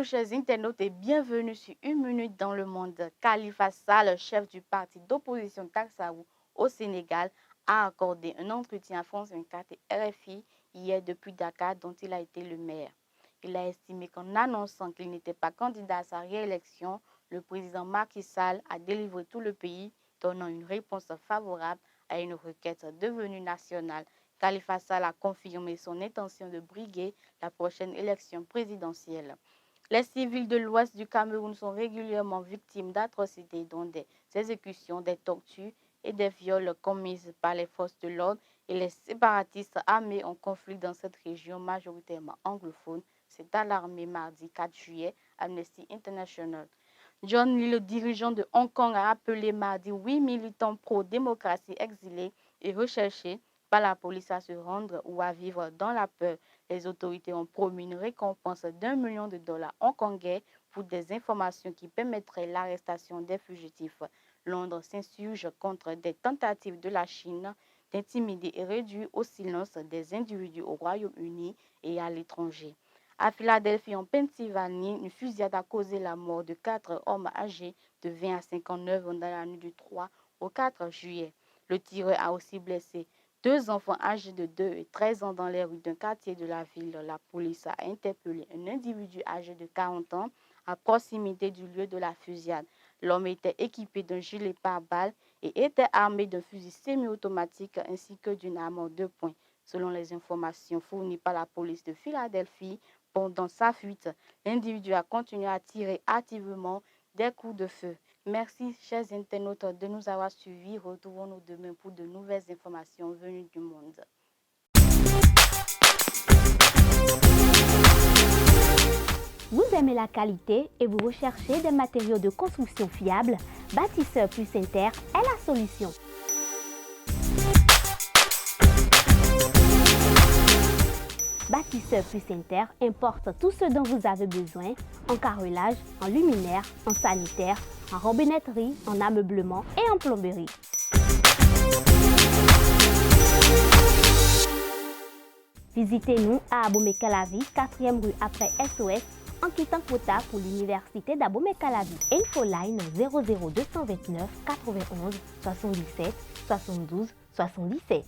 chers internautes et bienvenue sur Une Minute dans le Monde. Khalifa Sall, chef du parti d'opposition Taksaou au Sénégal, a accordé un entretien à France 24 et RFI hier depuis Dakar dont il a été le maire. Il a estimé qu'en annonçant qu'il n'était pas candidat à sa réélection, le président Macky Sall a délivré tout le pays, donnant une réponse favorable à une requête devenue nationale. Khalifa Sall a confirmé son intention de briguer la prochaine élection présidentielle. Les civils de l'ouest du Cameroun sont régulièrement victimes d'atrocités dont des exécutions, des tortures et des viols commises par les forces de l'ordre et les séparatistes armés en conflit dans cette région majoritairement anglophone. C'est alarmé mardi 4 juillet Amnesty International. John Lee, le dirigeant de Hong Kong, a appelé mardi 8 militants pro-démocratie exilés et recherchés par la police à se rendre ou à vivre dans la peur. Les autorités ont promis une récompense d'$1 million hongkongais pour des informations qui permettraient l'arrestation des fugitifs. Londres s'insurge contre des tentatives de la Chine d'intimider et réduire au silence des individus au Royaume-Uni et à l'étranger. À Philadelphie, en Pennsylvanie, une fusillade a causé la mort de 4 hommes âgés de 20 à 59 ans dans la nuit du 3 au 4 juillet. Le tireur a aussi blessé 2 enfants âgés de 2 et 13 ans dans les rues d'un quartier de la ville. La police a interpellé un individu âgé de 40 ans à proximité du lieu de la fusillade. L'homme était équipé d'un gilet pare-balles et était armé d'un fusil semi-automatique ainsi que d'une arme en 2 points. Selon les informations fournies par la police de Philadelphie, pendant sa fuite, l'individu a continué à tirer activement des coups de feu. Merci, chers internautes, de nous avoir suivis. Retrouvons-nous demain pour de nouvelles informations venues du monde. Vous aimez la qualité et vous recherchez des matériaux de construction fiables? Bâtisseur Plus Inter est la solution. Bâtisseur Plus Inter importe tout ce dont vous avez besoin en carrelage, en luminaire, en sanitaire, en robinetterie, en ameublement et en plomberie. Visitez-nous à Abomey-Calavi, 4e rue après SOS, en quittant Kota pour l'université d'Abomey-Calavi. Infoline 00229 91 77 72 77.